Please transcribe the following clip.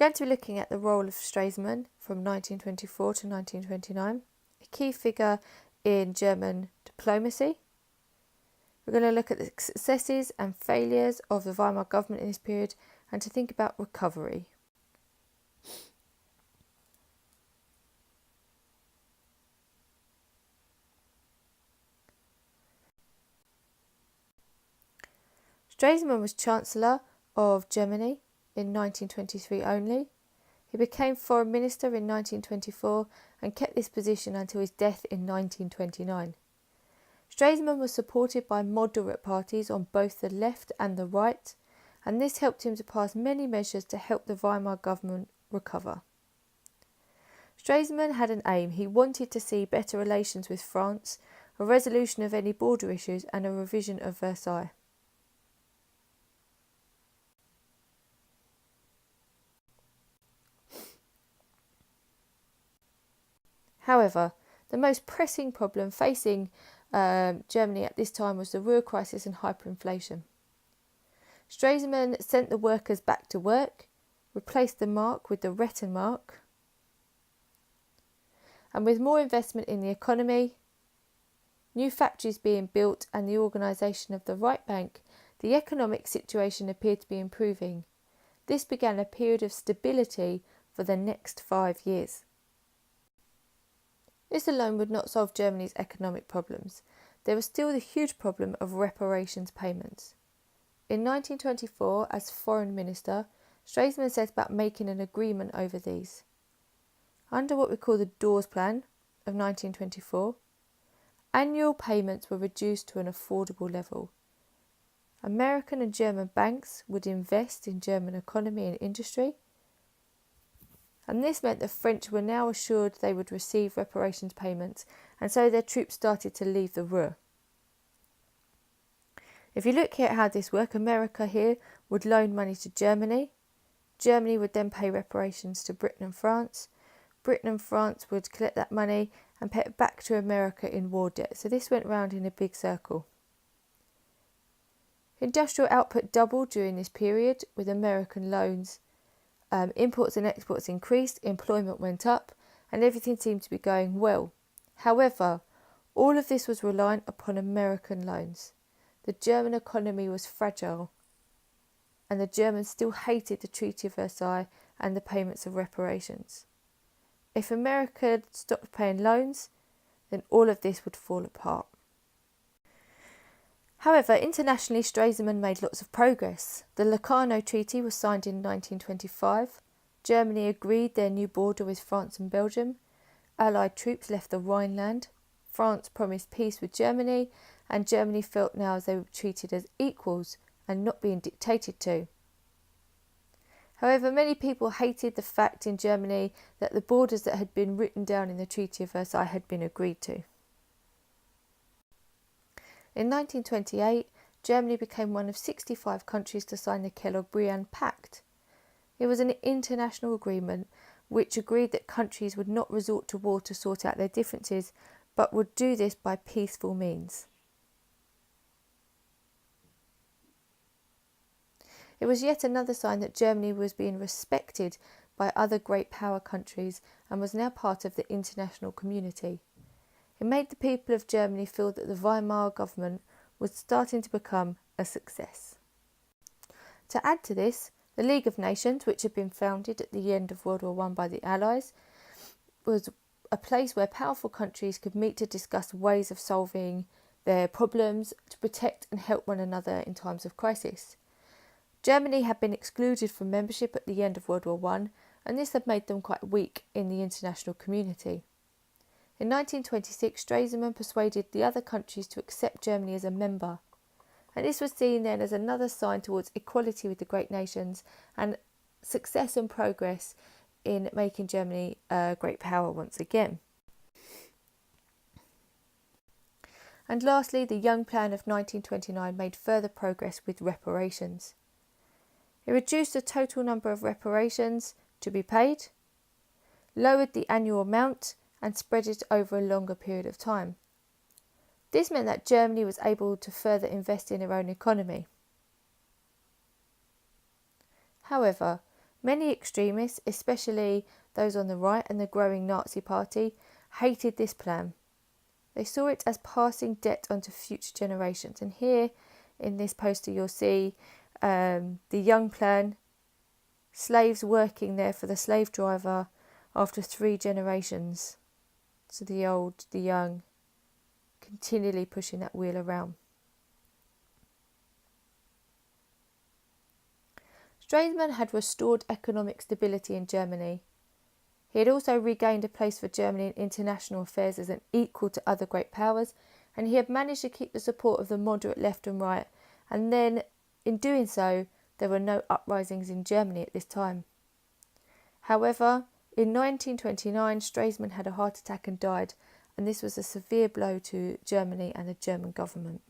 going to be looking at the role of Stresemann from 1924 to 1929, a key figure in German diplomacy. We're going to look at the successes and failures of the Weimar government in this period and to think about recovery. Stresemann was Chancellor of Germany in 1923 only. He became Foreign Minister in 1924 and kept this position until his death in 1929. Stresemann was supported by moderate parties on both the left and the right, and this helped him to pass many measures to help the Weimar government recover. Stresemann had an aim. He wanted to see better relations with France, a resolution of any border issues and a revision of Versailles. However, the most pressing problem facing Germany at this time was the Ruhr crisis and hyperinflation. Stresemann sent the workers back to work, replaced the mark with the Rentenmark, and with more investment in the economy, new factories being built and the organisation of the Right Bank, the economic situation appeared to be improving. This began a period of stability for the next 5 years. This alone would not solve Germany's economic problems. There was still the huge problem of reparations payments. In 1924, as Foreign Minister, Stresemann set about making an agreement over these. Under what we call the Dawes Plan of 1924, annual payments were reduced to an affordable level. American and German banks would invest in German economy and industry, and this meant the French were now assured they would receive reparations payments, and so their troops started to leave the Ruhr. If you look here at how this worked, America here would loan money to Germany. Germany would then pay reparations to Britain and France. Britain and France would collect that money and pay it back to America in war debt. So this went round in a big circle. Industrial output doubled during this period with American loans. Imports and exports increased, employment went up, and everything seemed to be going well. However, all of this was reliant upon American loans. The German economy was fragile, and the Germans still hated the Treaty of Versailles and the payments of reparations. If America had stopped paying loans, then all of this would fall apart. However, internationally, Stresemann made lots of progress. The Locarno Treaty was signed in 1925. Germany agreed their new border with France and Belgium. Allied troops left the Rhineland. France promised peace with Germany, and Germany felt now as they were treated as equals and not being dictated to. However, many people hated the fact in Germany that the borders that had been written down in the Treaty of Versailles had been agreed to. In 1928, Germany became one of 65 countries to sign the Kellogg-Briand Pact. It was an international agreement which agreed that countries would not resort to war to sort out their differences, but would do this by peaceful means. It was yet another sign that Germany was being respected by other great power countries and was now part of the international community. It made the people of Germany feel that the Weimar government was starting to become a success. To add to this, the League of Nations, which had been founded at the end of World War I by the Allies, was a place where powerful countries could meet to discuss ways of solving their problems, to protect and help one another in times of crisis. Germany had been excluded from membership at the end of World War I, and this had made them quite weak in the international community. In 1926, Stresemann persuaded the other countries to accept Germany as a member, and this was seen then as another sign towards equality with the great nations and success and progress in making Germany a great power once again. And lastly, the Young Plan of 1929 made further progress with reparations. It reduced the total number of reparations to be paid, lowered the annual amount, and spread it over a longer period of time. This meant that Germany was able to further invest in her own economy. However, Many extremists, especially those on the right and the growing Nazi Party, hated this plan. They saw it as passing debt onto future generations. And here in this poster you'll see the young plan, slaves working there for the slave driver after 3 generations. So the old, the young, continually pushing that wheel around. Stresemann had restored economic stability in Germany. He had also regained a place for Germany in international affairs as an equal to other great powers, and he had managed to keep the support of the moderate left and right, and then, in doing so, there were no uprisings in Germany at this time. However, in 1929, Stresemann had a heart attack and died, and this was a severe blow to Germany and the German government.